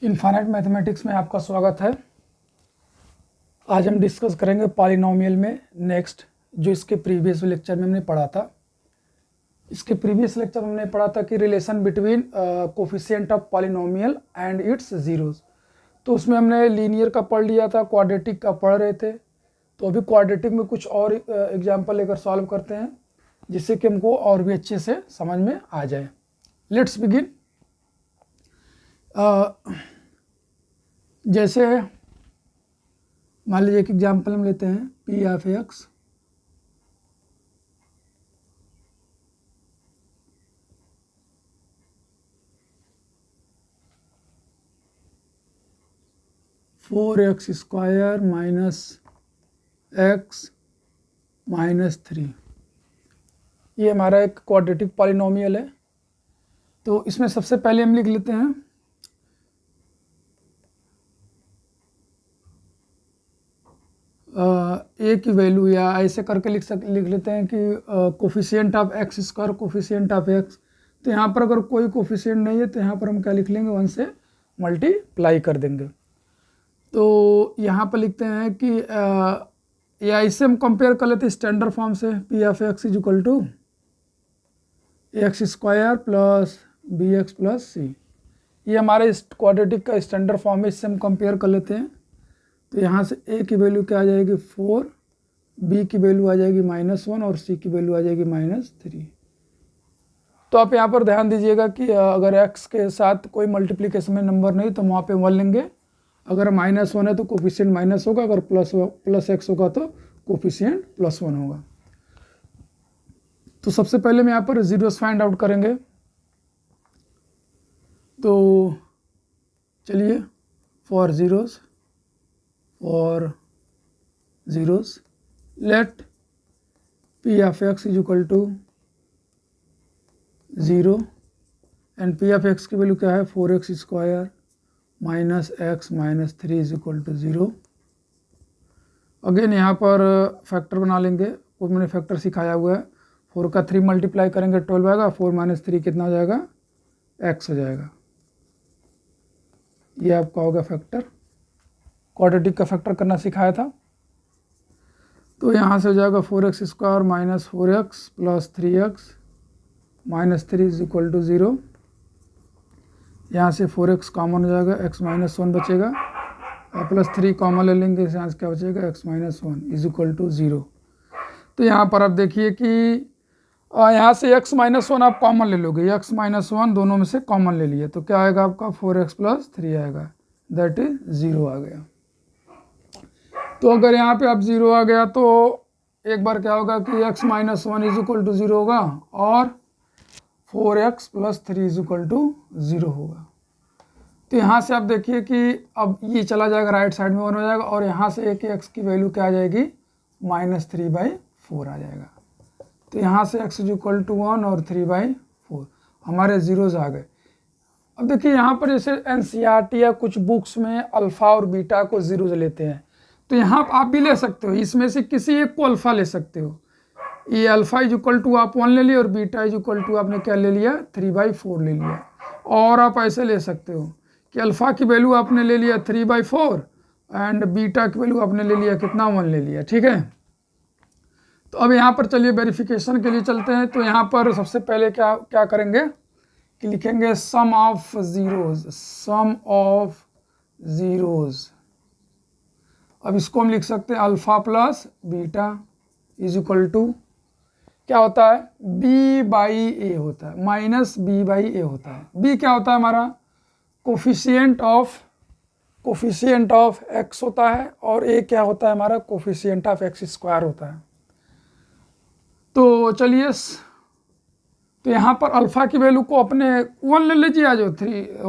Infinite mathematics में आपका स्वागत है। आज हम डिस्कस करेंगे पॉलिनोमियल में नेक्स्ट, जो इसके प्रीवियस लेक्चर में हमने पढ़ा था। इसके प्रीवियस लेक्चर में हमने पढ़ा था कि relation between coefficient of polynomial and it's zeros. तो उसमें हमने लीनियर का पढ़ लिया था, क्वाड्रेटिक का पढ़ रहे थे। तो अभी क्वाड्रेटिक में कुछ और एग्जाम्पल लेकर सॉल्व करते हैं, जिससे कि हमको और भी अच्छे से समझ में आ जाए। Let's begin. जैसे मान लीजिए एक एग्जाम्पल हम लेते हैं, p of x four x square minus x minus 3। ये हमारा एक क्वाड्रेटिक पॉलिनोमियल है। तो इसमें सबसे पहले हम लिख लेते हैं ए की वैल्यू, या ऐसे करके लिख लेते हैं कि coefficient of x square coefficient of x. तो यहाँ पर अगर कोई कोफिशिएंट नहीं है तो यहाँ पर हम क्या लिख लेंगे, 1 से मल्टीप्लाई कर देंगे। तो यहाँ पर लिखते हैं कि या इससे हम कंपेयर कर लेते हैं स्टैंडर्ड फॉर्म से, P of x is equal to x square plus b x plus c. ये हमारे क्वाड्रेटिक का स्टैंडर्ड फॉर्म है, इससे हम कंपेयर कर लेते हैं। तो यहाँ से ए की वैल्यू क्या आ जाएगी 4, बी की वैल्यू आ जाएगी -1 और सी की वैल्यू आ जाएगी -3। तो आप यहाँ पर ध्यान दीजिएगा कि अगर x के साथ कोई मल्टीप्लिकेशन में नंबर नहीं तो वहाँ पे 1 लेंगे। अगर -1 है तो कोफिशिएंट माइनस होगा, अगर प्लस x होगा तो कोफिशिएंट +1 होगा। तो सबसे पहले हम यहाँ पर जीरोस फाइंड आउट करेंगे। तो चलिए, for zeros let p of x is equal to 0 and p of x की वैल्यू क्या है 4x square minus x minus 3 is equal to 0। Again यहाँ पर फैक्टर बना लेंगे, वो मैंने फैक्टर सिखाया हुआ है। 4 का 3 मल्टीप्लाई करेंगे 12 आएगा, 4 - 3 कितना हो जाएगा, x हो जाएगा। ये आपका होगा फैक्टर, क्वाड्रेटिक का फैक्टर करना सिखाया था। तो यहाँ से हो जाएगा 4x square minus 4x plus 3x minus 3 is equal to 0। यहाँ से 4x कॉमन हो जाएगा, x -1 बचेगा और प्लस 3 कॉमन ले लेंगे, यहाँ से क्या बचेगा x -1 इज इक्वल टू 0। तो यहाँ पर आप देखिए कि यहाँ से x -1 आप कॉमन ले लोगे, x -1 दोनों में से कॉमन ले लिए तो क्या आएगा आपका 4x प्लस 3 आएगा, दैट इज 0 आ गया। तो अगर यहाँ पे अब 0 आ गया तो एक बार क्या होगा कि x -1 इज इक्वल टू 0 होगा और 4x plus 3 is equal to 0 होगा। तो यहाँ से आप देखिए कि अब ये चला जाएगा, राइट साइड में 1 हो जाएगा और यहाँ से एक x की वैल्यू क्या आ जाएगी -3/4 आ जाएगा। तो यहाँ से x इज इक्वल टू 1 और 3/4 हमारे जीरोज आ गए। अब देखिए यहाँ पर जैसे NCERT या कुछ बुक्स में अल्फ़ा और बीटा को जीरोज लेते हैं, तो यहाँ आप भी ले सकते हो, इसमें से किसी एक को अल्फ़ा ले सकते हो। ये अल्फ़ा इज इक्वल टू आप 1 ले लिए और बीटा इज इक्वल टू आपने क्या ले लिया 3/4 ले लिया। और आप ऐसे ले सकते हो कि अल्फ़ा की वैल्यू आपने ले लिया 3/4 एंड बीटा की वैल्यू आपने ले लिया कितना 1 ले लिया, ठीक है। तो अब यहाँ पर चलिए वेरिफिकेशन के लिए चलते हैं। तो यहाँ पर सबसे पहले क्या करेंगे कि लिखेंगे सम ऑफ ज़ीरोज़। अब इसको हम लिख सकते हैं alpha plus beta is equal to क्या होता है b/a होता है, माइनस b/a होता है। b क्या होता है हमारा कोफिशिएंट ऑफ x होता है और a क्या होता है हमारा कोफिशिएंट ऑफ x स्क्वायर होता है। तो चलिए, तो यहाँ पर अल्फ़ा की वैल्यू को अपने 1 ले लीजिए, या जो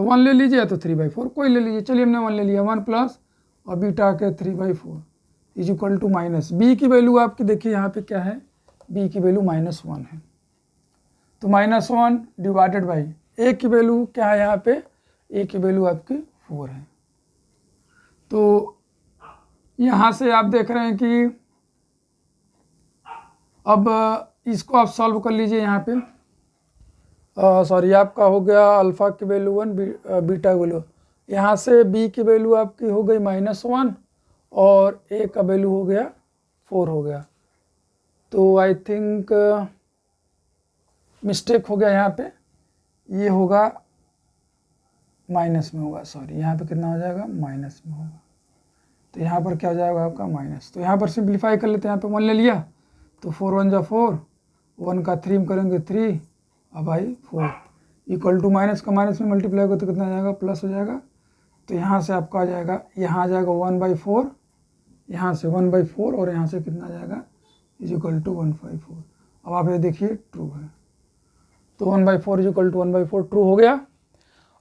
1 ले लीजिए तो 3/4 कोई ले लीजिए। चलिए हमने 1 ले लिया, 1 प्लस और बीटा के 3/4 is equal to minus b की वैल्यू आपकी देखिए यहाँ पे क्या है, बी की वैल्यू -1 है। तो -1 डिवाइडेड बाई ए की वैल्यू क्या है यहाँ पे, ए की वैल्यू आपकी 4 है। तो यहाँ से आप देख रहे हैं कि अब इसको आप सॉल्व कर लीजिए। यहाँ पे सॉरी आपका हो गया अल्फ़ा की वैल्यू 1 बीटा की वैल्यू, यहाँ से b की वैल्यू आपकी हो गई -1 और a का वैल्यू हो गया 4 हो गया। तो आई थिंक मिस्टेक हो गया यहाँ पे, ये होगा माइनस में होगा, सॉरी यहाँ पे कितना हो जाएगा माइनस में होगा। तो यहाँ पर क्या हो जाएगा आपका माइनस। तो यहाँ पर सिंप्लीफाई कर लेते हैं, यहाँ पे 1 ले लिया तो 4 1 जा 4, 1 का 3 करेंगे 3, अब भाई 4 इक्वल टू माइनस का माइनस में मल्टीप्लाई हो तो कितना आ जाएगा प्लस हो जाएगा। तो यहाँ से आपका आ जाएगा, यहाँ आ जाएगा 1/4, यहाँ से 1/4 और यहाँ से कितना आ जाएगा इज इक्वल टू 1/4। अब आप ये देखिए ट्रू है, तो 1/4 इज इक्वल टू 1/4 ट्रू हो गया।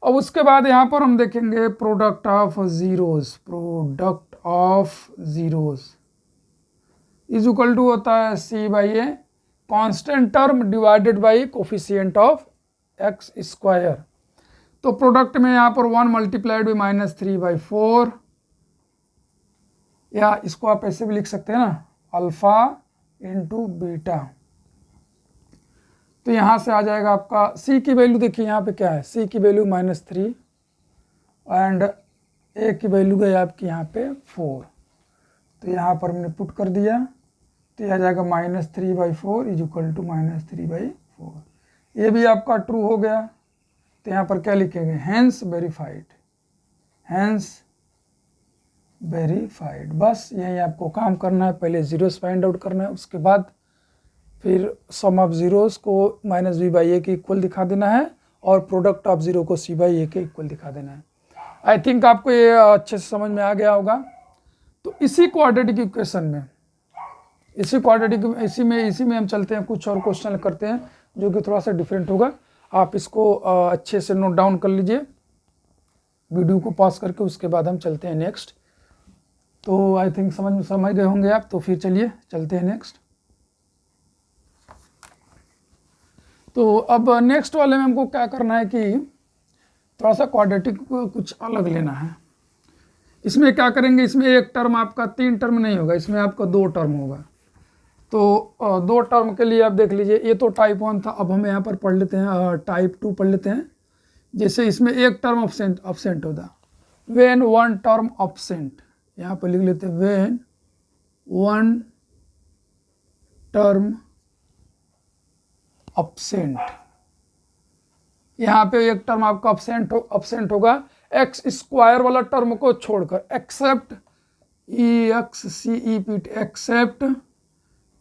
अब उसके बाद यहाँ पर हम देखेंगे product of zeros, product of zeros is equal to होता है c/a constant term divided by coefficient of x square. तो प्रोडक्ट में यहाँ पर 1 मल्टीप्लाइड बाई -3/4, या इसको आप ऐसे भी लिख सकते हैं ना, अल्फा इंटू बीटा। तो यहाँ से आ जाएगा आपका c की वैल्यू, देखिए यहाँ पे क्या है, c की वैल्यू -3 एंड a की वैल्यू गई आपकी यहाँ पे 4। तो यहाँ पर हमने पुट कर दिया, तो यह आ जाएगा -3/4 इज इक्वल टू -3/4। ये भी आपका ट्रू हो गया। तो यहाँ पर क्या लिखेंगे, हैंस वेरीफाइड, हैंस वेरीफाइड। बस यही आपको काम करना है, पहले जीरोस फाइंड आउट करना है, उसके बाद फिर सम ऑफ जीरोस को -b/a के इक्वल दिखा देना है और प्रोडक्ट ऑफ जीरो को c/a के इक्वल दिखा देना है। आई थिंक आपको ये अच्छे से समझ में आ गया होगा। तो इसी क्वाड्रेटिक इक्वेशन में, इसी में हम चलते हैं, कुछ और क्वेश्चन करते हैं जो कि थोड़ा सा डिफरेंट होगा। आप इसको अच्छे से नोट डाउन कर लीजिए वीडियो को पॉज करके, उसके बाद हम चलते हैं नेक्स्ट। तो आई थिंक समझ गए होंगे आप। तो फिर चलिए चलते हैं नेक्स्ट। तो अब नेक्स्ट वाले में हमको क्या करना है कि थोड़ा सा क्वाड्रेटिक कुछ अलग लेना है। इसमें क्या करेंगे, इसमें एक टर्म आपका 3 टर्म नहीं होगा, इसमें आपका 2 टर्म होगा। तो 2 टर्म के लिए आप देख लीजिए, ये तो टाइप 1 था, अब हम यहाँ पर पढ़ लेते हैं टाइप 2 पढ़ लेते हैं। जैसे इसमें एक टर्म absent होता, व्हेन 1 टर्म absent, यहाँ पर लिख लेते हैं व्हेन 1 टर्म absent। यहाँ पे एक टर्म आपका absent होगा एक्स स्क्वायर वाला टर्म को छोड़कर, except except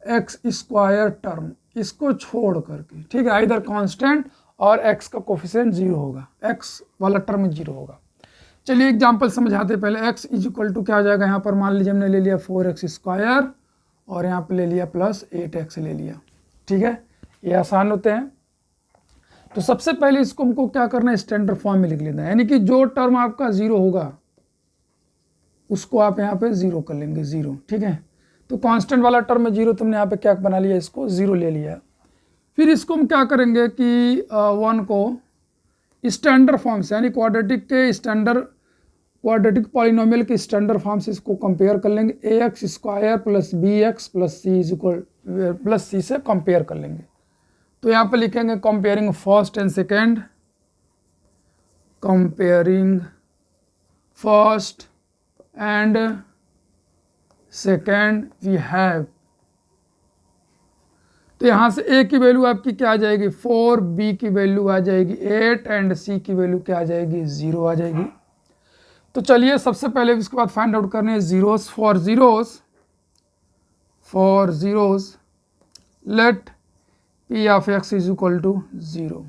x square term, इसको छोड़ करके, ठीक है। इधर कांस्टेंट और एक्स का कोफिशिएंट 0 होगा, एक्स वाला टर्म 0 होगा। चलिए एग्जांपल समझाते हैं पहले। x इज इक्वल टू क्या आ जाएगा, यहाँ पर मान लीजिए हमने ले लिया 4x² और यहाँ पे ले लिया +8x ले लिया, ठीक है। ये आसान होते हैं। तो सबसे पहले इसको हमको क्या करना है, स्टैंडर्ड फॉर्म में लिख लेना है, यानी कि जो टर्म आपका 0 होगा उसको आप यहाँ पे 0 कर लेंगे, 0, ठीक है। तो कांस्टेंट वाला टर्म में 0, तुमने यहाँ पे क्या बना लिया, इसको 0 ले लिया। फिर इसको हम क्या करेंगे कि 1 को स्टैंडर्ड फॉर्म से, यानी क्वाड्रेटिक पॉलिनोमियल के स्टैंडर्ड फॉर्म से इसको कंपेयर कर लेंगे। ax² + bx + c से कंपेयर कर लेंगे। तो यहाँ पे लिखेंगे comparing first and second, comparing first and second we have. तो यहाँ से a की वैल्यू आपकी क्या आ जाएगी 4, b की वैल्यू आ जाएगी 8 एंड c की वैल्यू क्या आ जाएगी 0 आ जाएगी। तो चलिए सबसे पहले इसके बाद फाइंड आउट करने हैं zeros. For zeros let p of x is equal to 0।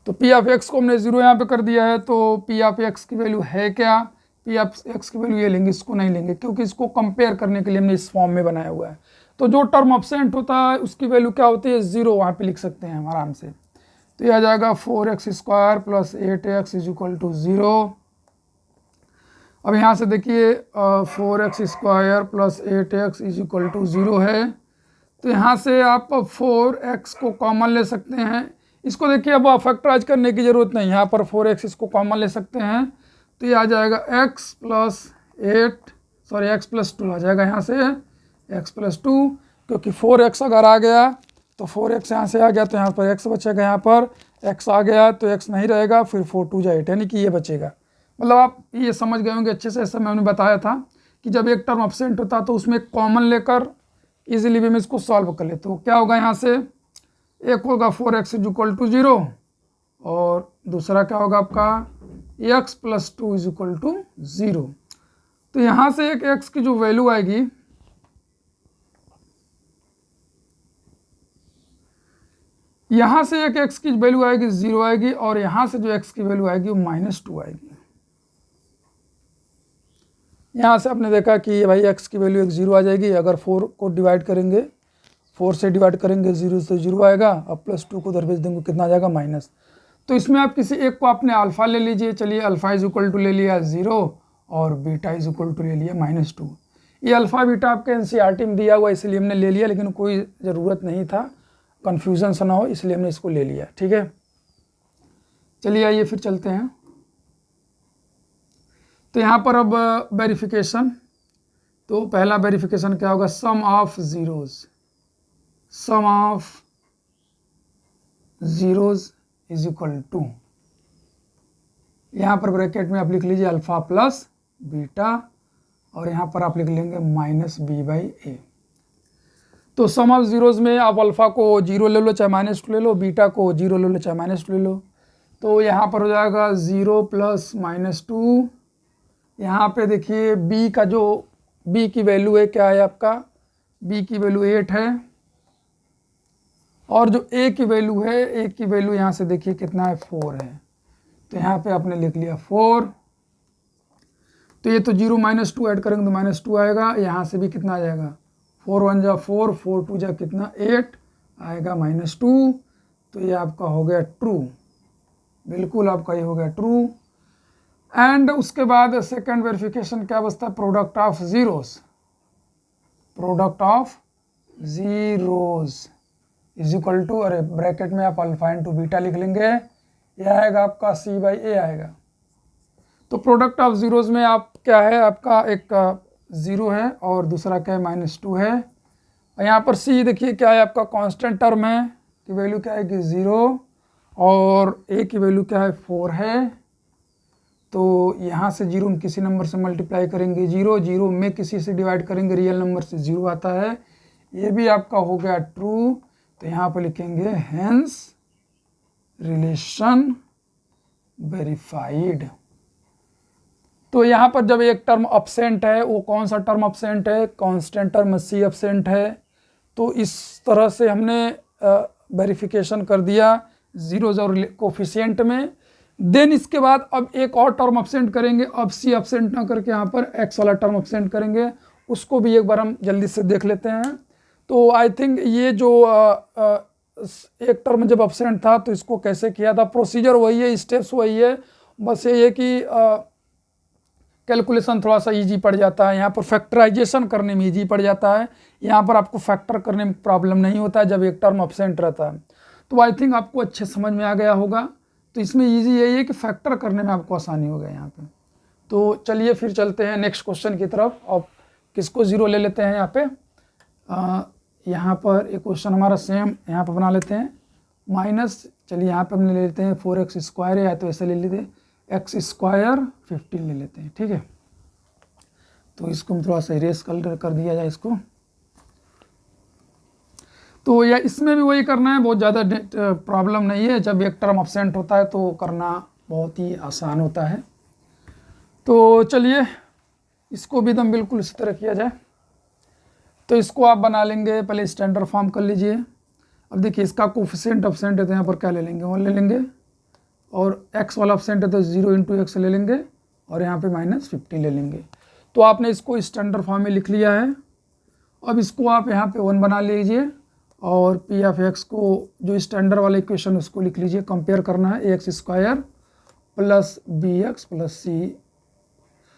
तो p ऑफ x को हमने 0 यहाँ पे कर दिया है। तो p ऑफ x की वैल्यू है क्या, p ऑफ x की वैल्यू ये लेंगे, इसको नहीं लेंगे क्योंकि इसको कंपेयर करने के लिए हमने इस फॉर्म में बनाया हुआ है। तो जो टर्म एब्सेंट होता है उसकी वैल्यू क्या होती है 0, वहाँ पे लिख सकते हैं हम आराम से। तो ये आ जाएगा 4x² + 8x is equal to 0। अब यहाँ से देखिए 4x² + 8x is equal to 0 है। तो यहाँ से आप 4x को कॉमन ले सकते हैं। इसको देखिए अब फैक्टराइज करने की ज़रूरत नहीं, यहाँ पर 4x इसको कॉमन ले सकते हैं। तो ये आ जाएगा x + 2 आ जाएगा यहाँ से x + 2, क्योंकि 4x अगर आ गया तो 4x यहाँ से आ गया तो यहाँ पर x बचेगा, यहाँ पर x आ गया तो x नहीं रहेगा, फिर 4 × 2 = 8 यानी कि ये बचेगा। मतलब आप ये समझ गए होंगे अच्छे से, ऐसा मैंने बताया था कि जब एक टर्म एब्सेंट होता तो उसमें कॉमन लेकर इजीली भी मैं इसको सॉल्व कर लेता हूँ। क्या होगा यहाँ से, एक होगा 4x इज इक्वल टू 0 और दूसरा क्या होगा आपका x plus 2 is equal to 0। तो यहाँ से एक x की जो वैल्यू आएगी, यहाँ से एक x की वैल्यू आएगी 0 आएगी और यहाँ से जो x की वैल्यू आएगी वो -2 आएगी। यहाँ से आपने देखा कि भाई x की वैल्यू एक 0 आ जाएगी, अगर 4 को डिवाइड करेंगे, 4 से डिवाइड करेंगे 0 से 0 आएगा, अब +2 को उधर भेज देंगे कितना आ जाएगा माइनस। तो इसमें आप किसी एक को आपने अल्फ़ा ले लीजिए, चलिए अल्फ़ा इज इक्वल टू ले लिया 0 और बीटा इज इक्वल टू ले लिया -2। ये अल्फ़ा बीटा आपके एनसीईआरटी में दिया हुआ इसलिए हमने ले लिया, लेकिन कोई ज़रूरत नहीं था, कन्फ्यूज़न सा ना हो इसलिए हमने इसको ले लिया। ठीक है, चलिए आइए फिर चलते हैं। तो यहाँ पर अब वेरिफिकेशन, तो पहला वेरिफिकेशन क्या होगा, sum of zeros, sum of zeros is equal to, यहाँ पर ब्रैकेट में आप लिख लीजिए अल्फ़ा प्लस बीटा और यहाँ पर आप लिख लेंगे -b/a। तो सम ऑफ ज़ीरोज़ में आप अल्फ़ा को 0 ले लो चाहे -2 ले लो, बीटा को 0 ले लो चाहे -2 ले लो। तो यहाँ पर हो जाएगा 0 प्लस -2, यहाँ पे देखिए b का जो b की वैल्यू है क्या है आपका, b की वैल्यू 8 है और जो a की वैल्यू है, a की वैल्यू यहाँ से देखिए कितना है 4 है। तो यहाँ पे आपने लिख लिया 4। तो ये तो 0 -2 ऐड करेंगे तो -2 आएगा, यहाँ से भी कितना आ जाएगा 4 1 जा 4, 4 2 जा कितना 8 आएगा -2। तो ये आपका हो गया ट्रू, बिल्कुल आपका ये हो गया ट्रू। एंड उसके बाद सेकंड वेरिफिकेशन क्या बचता है, product of zeros, product of zeros is equal to, अरे ब्रैकेट में आप अल्फ़ा इंटू बीटा लिख लेंगे, ये आएगा आपका c/a आएगा। तो प्रोडक्ट ऑफ ज़ीरोज़ में आप क्या है आपका एक 0 है और दूसरा क्या है -2 है, और यहाँ पर c देखिए क्या है आपका कांस्टेंट टर्म है की वैल्यू क्या है कि 0 और a की वैल्यू क्या है 4 है। तो यहाँ से 0 में किसी नंबर से मल्टीप्लाई करेंगे 0, 0 में किसी से डिवाइड करेंगे रियल नंबर से 0 आता है, ये भी आपका हो गया ट्रू। तो यहाँ पर लिखेंगे हेंस रिलेशन वेरीफाइड। तो यहाँ पर जब एक टर्म अब्सेंट है, वो कौन सा टर्म अब्सेंट है, कांस्टेंट टर्म c अब्सेंट है, तो इस तरह से हमने वेरिफिकेशन कर दिया ज़ीरोज़ और कोफिशिएंट में। देन इसके बाद अब एक और टर्म अब्सेंट करेंगे, अब c अब्सेंट ना करके यहाँ पर x वाला टर्म अब्सेंट करेंगे, उसको भी एक बार हम जल्दी से देख लेते हैं। तो आई थिंक ये जो एक टर्म जब अब्सेंट था तो इसको कैसे किया था, प्रोसीजर वही है, स्टेप्स वही है, बस ये है कि कैलकुलेशन थोड़ा सा इजी पड़ जाता है, यहाँ पर फैक्टराइजेशन करने में इजी पड़ जाता है, यहाँ पर आपको फैक्टर करने में प्रॉब्लम नहीं होता है जब एक टर्म अब्सेंट रहता है। तो आई थिंक आपको अच्छे समझ में आ गया होगा। तो इसमें इजी यही है कि फैक्टर करने में आपको आसानी हो गया यहाँ पे। तो चलिए फिर चलते हैं नेक्स्ट क्वेश्चन की तरफ, और किसको 0 ले लेते हैं यहाँ पे, यहाँ पर एक क्वेश्चन हमारा सेम यहाँ पर बना लेते हैं माइनस, चलिए यहाँ पे हमने ले लेते हैं 4x² है तो ऐसे ले लेते हैं x² 15 ले लेते हैं। ठीक है, तो इसको हम थोड़ा सा इरेज कर दिया जाए इसको। तो या इसमें भी वही करना है, बहुत ज़्यादा प्रॉब्लम नहीं है, जब एक टर्म अब्सेंट होता है तो करना बहुत ही आसान होता है। तो चलिए इसको भी एकदम बिल्कुल इसी तरह किया जाए। तो इसको आप बना लेंगे, पहले स्टैंडर्ड फॉर्म कर लीजिए। अब देखिए इसका कोफिशिएंट अब्सेंट है तो यहाँ पर क्या ले लेंगे 1 ले लेंगे, और x वाला अब्सेंट है तो 0 × x ले लेंगे और यहाँ पे -50 ले लेंगे। तो आपने इसको स्टैंडर्ड फॉर्म में लिख लिया है। अब इसको आप यहाँ पे 1 बना लीजिए और p ऑफ x को जो स्टैंडर्ड वाला इक्वेशन उसको लिख लीजिए, कंपेयर करना है ax² plus bx plus c।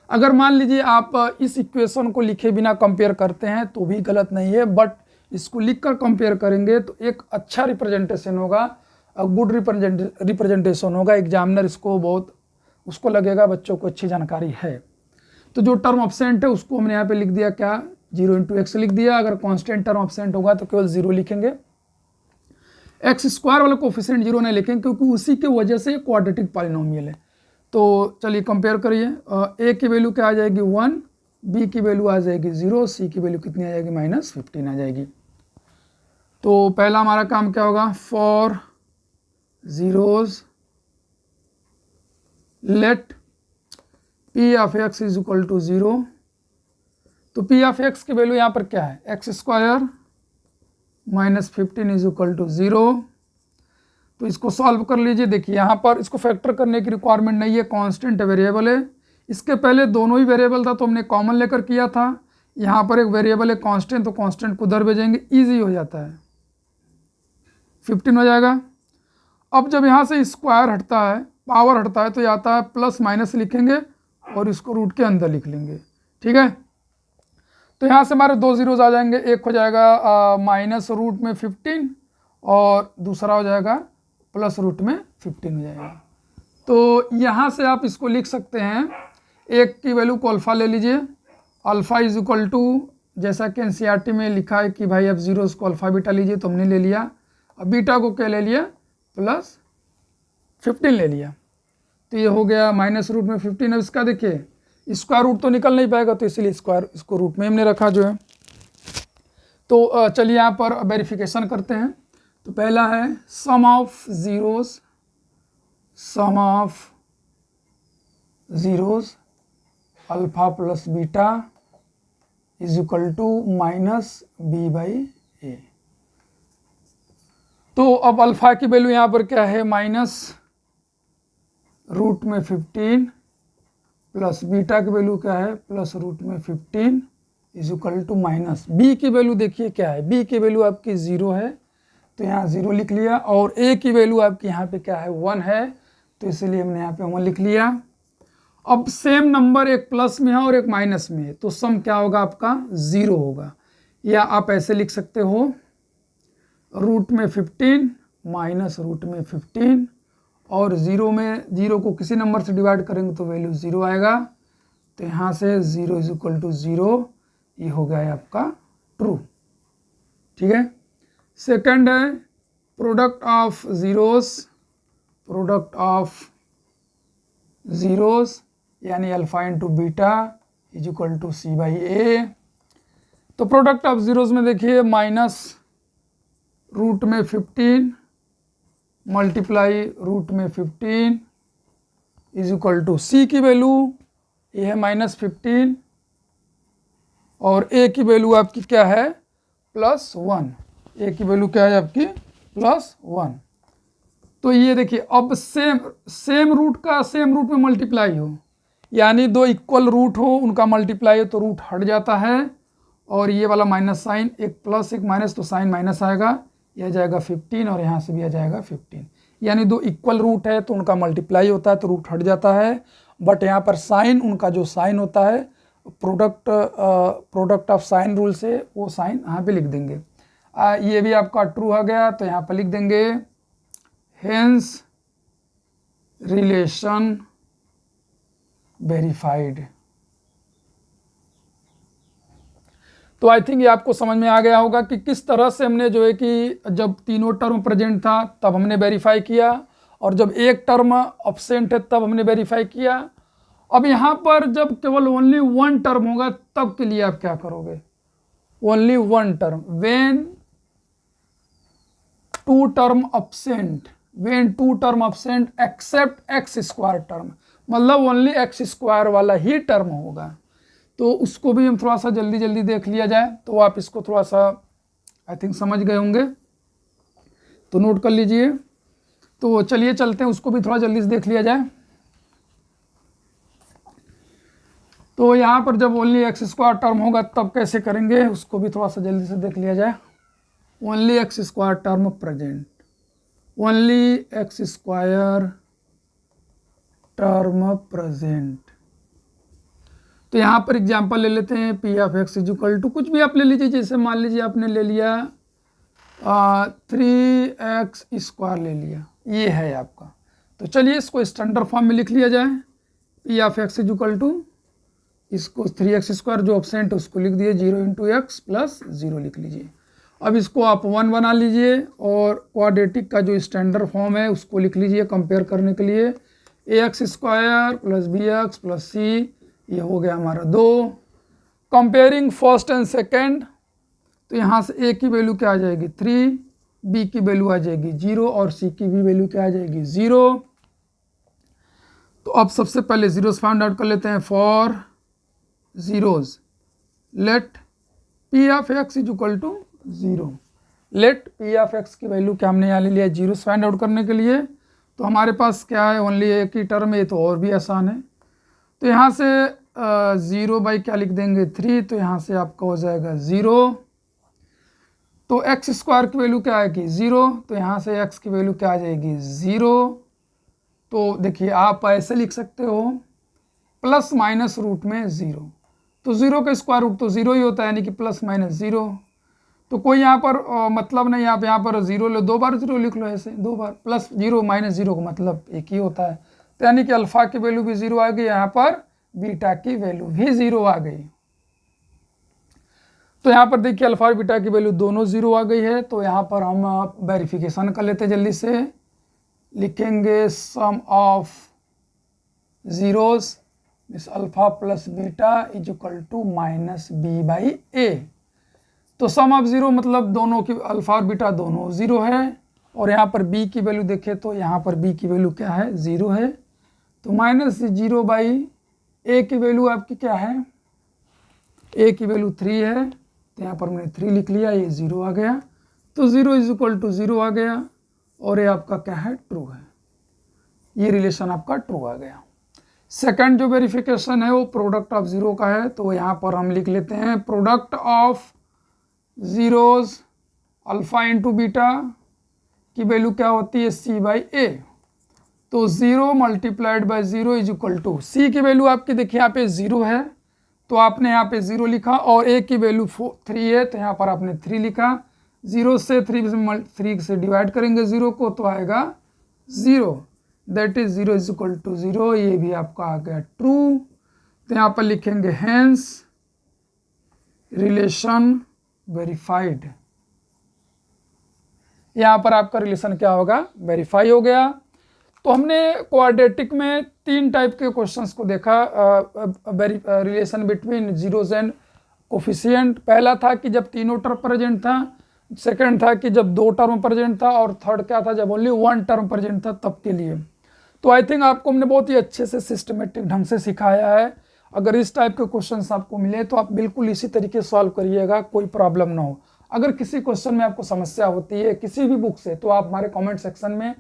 अगर मान लीजिए आप इस इक्वेशन को लिखे बिना कंपेयर करते हैं तो भी गलत नहीं है, बट इसको लिखकर कंपेयर करेंगे तो एक अच्छा रिप्रेजेंटेशन होगा, गुड रिप्रेजेंटेशन होगा, एग्जामिनर इसको बहुत उसको लगेगा बच्चों को अच्छी जानकारी है। तो जो टर्म अब्सेंट है उसको हमने यहाँ पे लिख दिया क्या 0 × x लिख दिया। अगर कांस्टेंट टर्म अब्सेंट होगा तो केवल 0 लिखेंगे, x² वाला कोफिशिएंट 0 नहीं लिखेंगे क्योंकि उसी के वजह से क्वाड्रेटिक पॉलिनोमियल है। तो चलिए कंपेयर करिए, ए की वैल्यू क्या आ जाएगी 1, बी की वैल्यू आ जाएगी 0, सी की वैल्यू कितनी आ जाएगी -15 आ जाएगी। तो पहला हमारा काम क्या होगा, for zeros let p of x is equal to 0। तो पी ऑफ एक्स की वैल्यू यहाँ पर क्या है, x² -15 इज इक्वल टू 0। तो इसको सॉल्व कर लीजिए। देखिए यहाँ पर इसको फैक्टर करने की रिक्वायरमेंट नहीं है, कांस्टेंट वेरिएबल है। इसके पहले दोनों ही वेरिएबल था तो हमने कॉमन लेकर किया था। यहाँ पर एक वेरिएबल है कांस्टेंट, तो कांस्टेंट को उधर भेजेंगे, इजी हो जाता है, 15 हो जाएगा। अब जब यहाँ से स्क्वायर हटता है, पावर हटता है, तो ये आता है प्लस माइनस लिखेंगे और इसको रूट के अंदर लिख लेंगे, ठीक है। तो यहाँ से हमारे 2 जीरोज आ जाएंगे, एक हो जाएगा -√15 और दूसरा हो जाएगा +√15 हो जाएगा। तो यहाँ से आप इसको लिख सकते हैं, एक की वैल्यू को अल्फ़ा ले लीजिए, अल्फ़ा इज इक्वल टू, जैसा कि एनसीईआरटी में लिखा है कि भाई अब जीरोस को अल्फ़ा बीटा लीजिए, तो हमने ले लिया। अब बीटा को क्या ले लिया, +15 ले लिया। तो ये हो गया -√15। अब इसका देखिए स्क्वायर रूट तो निकल नहीं पाएगा, तो इसलिए इसको रूट में हमने रखा जो है। तो चलिए यहाँ पर वेरिफिकेशन करते हैं। तो पहला है sum of zeros alpha plus beta is equal to -b/a। तो अब अल्फ़ा की वैल्यू यहाँ पर क्या है, -√15 प्लस बीटा की वैल्यू क्या है, +√15 is equal to minus b की वैल्यू देखिए क्या है, बी की वैल्यू आपकी 0 है, तो यहाँ 0 लिख लिया। और ए की वैल्यू आपकी यहाँ पे क्या है, 1 है, तो इसलिए हमने यहाँ पे 1 लिख लिया। अब सेम नंबर एक प्लस में है और एक माइनस में है, तो सम क्या होगा आपका 0 होगा। या आप ऐसे लिख सकते हो, √15 -√15 और 0 में 0 को किसी नंबर से डिवाइड करेंगे तो वैल्यू 0 आएगा। तो यहाँ से 0 इज इक्वल टू 0, ये हो गया है आपका ट्रू, ठीक है। सेकंड है प्रोडक्ट ऑफ ज़ीरोज़ यानी alpha into beta is equal to c/a। तो प्रोडक्ट ऑफ ज़ीरोज़ में देखिए -√15 multiply √15 is equal to c की वैल्यू ये है -15 और ए की वैल्यू आपकी क्या है, +1। ए की वैल्यू क्या है आपकी, +1। तो ये देखिए अब सेम रूट का सेम रूट में मल्टीप्लाई हो, यानी दो इक्वल रूट हो, उनका मल्टीप्लाई हो तो रूट हट जाता है। और ये वाला माइनस साइन, एक प्लस एक माइनस, तो साइन माइनस आएगा, यह जाएगा 15 और यहाँ से भी आ जाएगा 15। यानी दो इक्वल रूट है तो उनका मल्टीप्लाई होता है तो रूट हट जाता है। बट यहाँ पर साइन, उनका जो साइन होता है प्रोडक्ट ऑफ साइन रूल से, वो साइन यहाँ पे लिख देंगे। ये भी आपका ट्रू हो गया, तो यहाँ पर लिख देंगे हेंस रिलेशन वेरीफाइड। तो आई थिंक ये आपको समझ में आ गया होगा कि किस तरह से हमने जो है कि जब तीनों टर्म प्रेजेंट था तब हमने वेरीफाई किया, और जब एक टर्म अब्सेंट है तब हमने वेरीफाई किया। अब यहाँ पर जब केवल ओनली 1 टर्म होगा तब के लिए आप क्या करोगे, only 1 term, when 2 term absent, when 2 term absent except x² term, मतलब ओनली x² वाला ही टर्म होगा। तो उसको भी हम थोड़ा सा जल्दी देख लिया जाए, तो आप इसको थोड़ा सा आई थिंक समझ गए होंगे, तो नोट कर लीजिए। तो चलिए चलते हैं, उसको भी थोड़ा जल्दी से देख लिया जाए। तो यहाँ पर जब ओनली x² टर्म होगा तब कैसे करेंगे, उसको भी थोड़ा सा जल्दी से देख लिया जाए। Only x² term present, only x² term present. तो यहाँ पर एग्जांपल ले लेते हैं, p of x is equal to कुछ भी आप ले लीजिए, जैसे मान लीजिए आपने ले लिया 3x² ले लिया, ये है आपका। तो चलिए इसको स्टैंडर्ड फॉर्म में लिख लिया जाए, p of x is equal to, इसको 3x² जो ऑब्सेंट है उसको लिख दिए 0 × x + 0 लिख लीजिए। अब इसको आप 1 बना लीजिए और क्वाड्रेटिक का जो स्टैंडर्ड फॉर्म है उसको लिख लीजिए कंपेयर करने के लिए, ax square plus bx plus c, ये हो गया हमारा 2। कंपेयरिंग फर्स्ट एंड सेकेंड, तो यहाँ से a की वैल्यू क्या आ जाएगी 3, b की वैल्यू आ जाएगी 0 और c की भी वैल्यू क्या आ जाएगी 0। तो अब सबसे पहले जीरोस फाइंड आउट कर लेते हैं। For zeros let p of x is equal to 0। Let p of x की वैल्यू क्या हमने यहाँ ले लिया जीरोस फाइंड आउट करने के लिए। तो हमारे पास क्या है, ओनली एक ही टर्म है, तो और भी आसान है। तो यहाँ से 0 बाई क्या लिख देंगे 3, तो यहाँ से आपका हो जाएगा 0। तो एक्स स्क्वायर की वैल्यू क्या आएगी 0, तो यहाँ से x की वैल्यू क्या आ जाएगी 0। तो देखिए आप ऐसे लिख सकते हो प्लस माइनस रूट में 0, तो 0 का स्क्वायर रूट तो 0 ही होता है, यानी कि प्लस माइनस 0। तो कोई यहाँ पर मतलब नहीं, आप यहाँ पर 0 लो, 2 बार 0 लिख लो, ऐसे 2 बार प्लस 0 माइनस 0 का मतलब एक ही होता है। तो यानी कि अल्फा की वैल्यू भी 0 आ गई, यहाँ पर बीटा की वैल्यू भी 0 आ गई। तो यहाँ पर देखिए अल्फा और बीटा की वैल्यू दोनों 0 आ गई है। तो यहाँ पर हम वेरिफिकेशन कर लेते हैं जल्दी से। लिखेंगे sum of zeros means alpha plus beta is equal to minus b by a. तो सम ऑफ जीरो मतलब दोनों की अल्फा और बीटा दोनों 0 है। और यहाँ पर b की वैल्यू देखें तो यहाँ पर b की वैल्यू क्या है 0 है। तो माइनस 0 बाई a की वैल्यू आपकी क्या है, a की वैल्यू 3 है, तो यहाँ पर मैंने 3 लिख लिया, ये 0 आ गया। तो 0 इज इक्वल टू 0 आ गया और ये आपका क्या है ट्रू है, ये रिलेशन आपका ट्रू आ गया। सेकंड जो वेरिफिकेशन है वो प्रोडक्ट ऑफ जीरो का है। तो यहाँ पर हम लिख लेते हैं product of zeros alpha into beta की वैल्यू क्या होती है c बाई ए। तो 0 multiplied by 0 is equal to c की वैल्यू आपकी देखिए यहाँ पे 0 है, तो आपने यहाँ पे 0 लिखा, और a की वैल्यू 3 है, तो यहाँ पर आपने 3 लिखा। 0 से 3 से डिवाइड करेंगे 0 को, तो आएगा 0, that is 0 is equal to 0, ये भी आपका आ गया ट्रू। तो यहाँ पर लिखेंगे हेंस रिलेशन वेरीफाइड। यहाँ पर आपका रिलेशन क्या होगा वेरीफाई हो गया। तो हमने क्वाड्रेटिक में 3 टाइप के क्वेश्चंस को देखा, relation between zeros and coefficient. पहला था कि जब तीनों टर्म प्रेजेंट था, सेकंड था कि जब 2 टर्म प्रेजेंट था, और थर्ड क्या था जब ओनली 1 टर्म प्रेजेंट था तब के लिए। तो आई थिंक आपको हमने बहुत ही अच्छे से सिस्टमेटिक ढंग से सिखाया है। अगर इस टाइप के क्वेश्चंस आपको मिले तो आप बिल्कुल इसी तरीके से सॉल्व करिएगा, कोई प्रॉब्लम ना हो। अगर किसी क्वेश्चन में आपको समस्या होती है किसी भी बुक से, तो आप हमारे कमेंट सेक्शन में,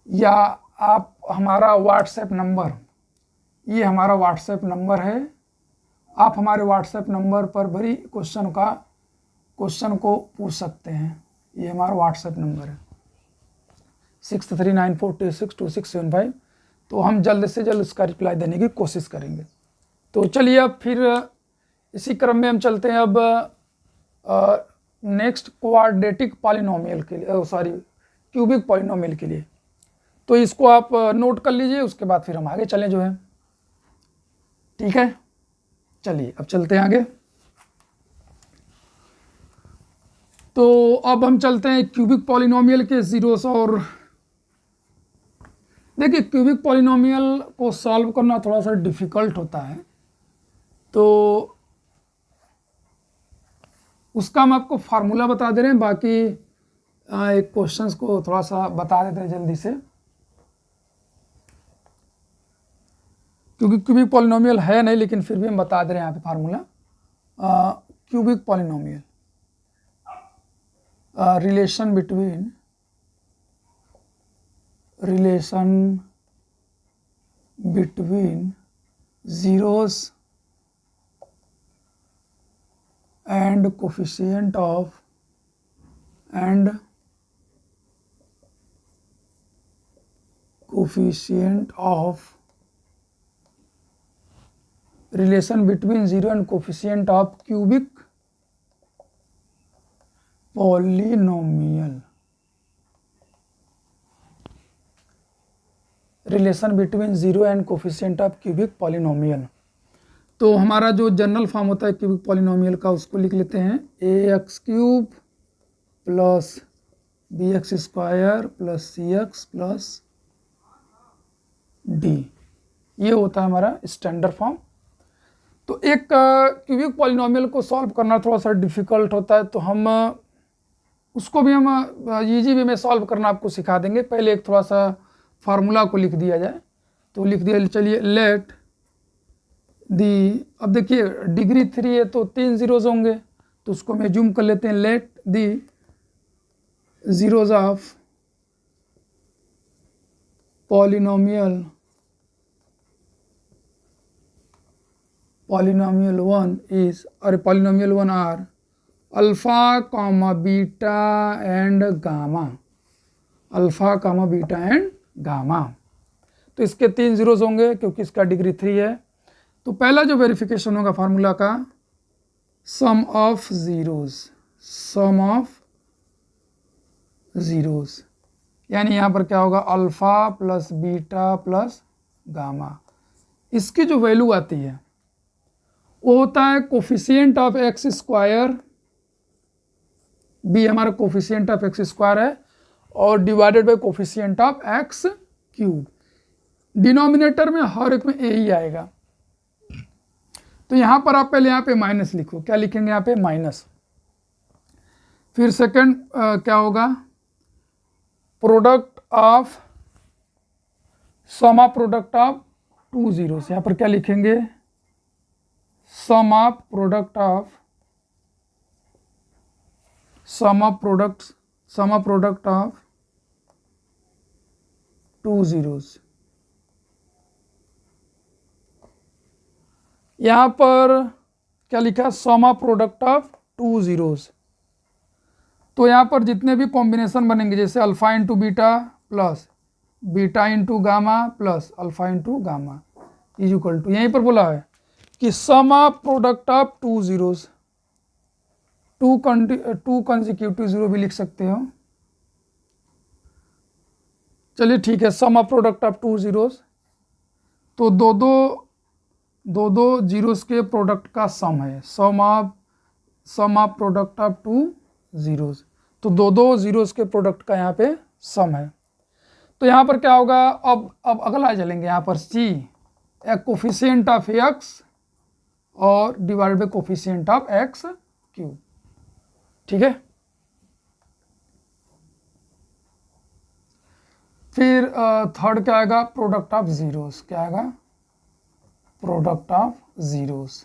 या आप हमारा व्हाट्सएप नंबर, ये हमारा व्हाट्सएप नंबर है, आप हमारे व्हाट्सएप नंबर पर भी क्वेश्चन को पूछ सकते हैं। ये हमारा व्हाट्सएप नंबर है 6394262675। तो हम जल्द से जल्द उसका रिप्लाई देने की कोशिश करेंगे। तो चलिए अब फिर इसी क्रम में हम चलते हैं अब नेक्स्ट क्वाड्रेटिक पॉलिनोमियल के लिए, सॉरी क्यूबिक पॉलिनोमियल के लिए। तो इसको आप नोट कर लीजिए, उसके बाद फिर हम आगे चलें जो है, ठीक है। चलिए अब चलते हैं आगे। तो अब हम चलते हैं क्यूबिक पॉलिनोमियल के जीरोस। और देखिए क्यूबिक पॉलिनोमियल को सॉल्व करना थोड़ा सा डिफ़िकल्ट होता है, तो उसका हम आपको फार्मूला बता दे रहे हैं। बाकी एक क्वेश्चंस को थोड़ा सा बता देते हैं जल्दी से, क्योंकि क्यूबिक पॉलिनोमियल है नहीं, लेकिन फिर भी हम बता दे रहे हैं यहाँ पे formula. Cubic polynomial relation between zeros and coefficient of relation between 0 and coefficient of cubic polynomial, relation between 0 and coefficient of cubic polynomial. तो हमारा जो जनरल फॉर्म होता है क्यूबिक पॉलिनोमियल का, उसको लिख लेते हैं ax³ plus bx² plus cx plus D, ये होता है हमारा स्टैंडर्ड फॉर्म। तो एक क्यूबिक पॉलिनोमियल को सॉल्व करना थोड़ा सा डिफ़िकल्ट होता है, तो हम उसको भी हम ईजी वे में सॉल्व करना आपको सिखा देंगे। पहले एक थोड़ा सा फार्मूला को लिख दिया जाए, तो लिख दिया, चलिए लेट दी, अब देखिए डिग्री 3 है तो 3 ज़ीरोज़ होंगे, तो उसको मैं जूम कर लेते हैं। Let the zeros of polynomial 1 is, और polynomial 1 are alpha comma beta and gamma, alpha comma beta and gamma. तो इसके 3 ज़ीरोज़ होंगे क्योंकि इसका डिग्री 3 है। तो पहला जो वेरिफिकेशन होगा फार्मूला का, sum of zeros, sum of zeros, यानी यहाँ पर क्या होगा, alpha plus beta plus gamma. इसकी जो वैल्यू आती है वो होता है coefficient of x square, b हमारा कोफिशिएंट ऑफ एक्स स्क्वायर है, और divided by coefficient of x cube. Denominator में हर एक में ए ही आएगा। तो यहाँ पर आप पहले यहाँ पे माइनस लिखो, क्या लिखेंगे यहाँ पे, माइनस। फिर सेकंड क्या होगा, product of, sum of product of 2 zeros, यहाँ पर क्या लिखेंगे, sum of product of, sum of product of 2 zeros. यहाँ पर क्या लिखा, sum of product of 2 zeros. तो यहाँ पर जितने भी कॉम्बिनेशन बनेंगे, जैसे alpha into beta plus beta into gamma plus alpha into gamma is equal to, यहीं पर बोला है कि sum of product of 2 zeros, 2 consecutive zero भी लिख सकते हो। चलिए ठीक है, sum of product of 2 zeros, तो दो जीरोज़ के प्रोडक्ट का सम है, sum of product of 2 zeros. तो दो ज़ीरोज़ के प्रोडक्ट का यहाँ पे सम है। तो यहाँ पर क्या होगा, अब अगला चलेंगे, यहाँ पर सी, एक कोफिशिएंट ऑफ एक्स और divide by coefficient of x cube, ठीक है। फिर थर्ड क्या आएगा, प्रोडक्ट ऑफ ज़ीरोज़, क्या आएगा, product of zeros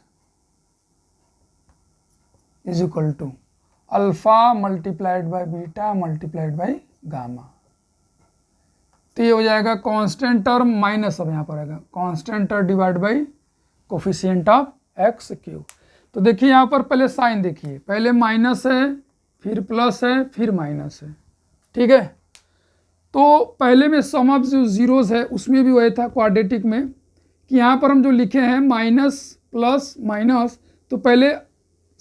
is equal to alpha multiplied by beta multiplied by gamma. तो ये हो जाएगा कांस्टेंट टर्म माइनस, अब यहाँ पर आएगा constant term divide by coefficient of x cube. तो देखिए यहाँ पर पहले साइन देखिए, पहले माइनस है, फिर प्लस है, फिर माइनस है, ठीक है। तो पहले में सम ऑफ जो ज़ीरोज़ है उसमें भी वही था क्वाड्रेटिक में, कि यहाँ पर हम जो लिखे हैं माइनस प्लस माइनस, तो पहले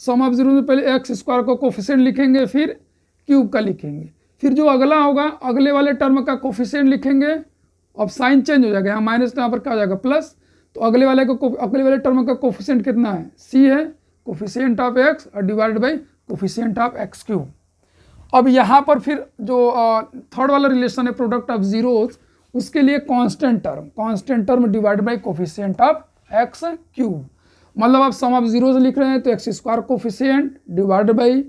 सम ऑफ ज़ीरो में पहले एक्स स्क्वायर का कोफिशिएंट लिखेंगे, फिर क्यूब का लिखेंगे, फिर जो अगला होगा अगले वाले टर्म का कोफिशिएंट लिखेंगे। अब साइन चेंज हो जाएगा, यहाँ माइनस तो यहाँ पर क्या हो जाएगा प्लस, तो अगले वाले टर्म का कोफिशिएंट कितना है, सी है, कोफिशिएंट ऑफ एक्स और divided by coefficient of x cube. अब यहाँ पर फिर जो थर्ड वाला रिलेशन है प्रोडक्ट ऑफ ज़ीरोज़, उसके लिए constant term divide by coefficient of x cube. मतलब आप सम ऑफ ज़ीरोज़ लिख रहे हैं तो x square coefficient divide by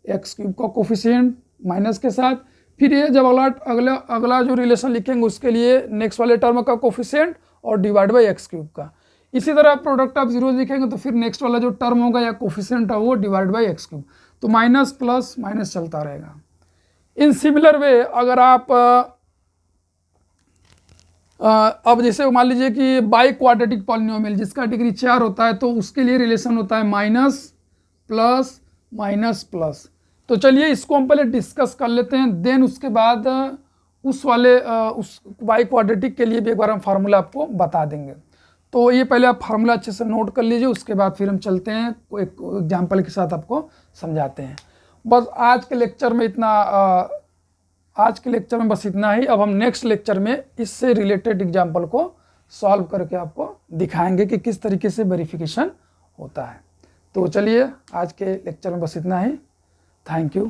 x cube का कोफिशिएंट माइनस के साथ, फिर ये जब अगला जो रिलेशन लिखेंगे उसके लिए नेक्स्ट वाले टर्म का कोफिशिएंट और डिवाइड बाय एक्स क्यूब का। इसी तरह आप प्रोडक्ट ऑफ ज़ीरोज़ लिखेंगे तो फिर नेक्स्ट वाला जो टर्म होगा या कोफिशिएंट है वो डिवाइड बाय एक्स क्यूब। तो माइनस प्लस माइनस चलता रहेगा। इन सिमिलर वे अगर आप अब जैसे मान लीजिए कि बाई क्वाड्रेटिक पॉलिनोमियल जिसका डिग्री 4 होता है, तो उसके लिए रिलेशन होता है माइनस प्लस माइनस प्लस। तो चलिए इसको हम पहले डिस्कस कर लेते हैं, देन उसके बाद उस बाई क्वाड्रेटिक के लिए भी एक बार हम फार्मूला आपको बता देंगे। तो ये पहले आप फार्मूला अच्छे से नोट कर लीजिए, उसके बाद फिर हम चलते हैं एक एग्जाम्पल के साथ आपको समझाते हैं। बस आज के लेक्चर में बस इतना ही। अब हम नेक्स्ट लेक्चर में इससे रिलेटेड एग्जाम्पल को सॉल्व करके आपको दिखाएंगे कि किस तरीके से वेरिफिकेशन होता है। तो चलिए आज के लेक्चर में बस इतना ही। Thank you.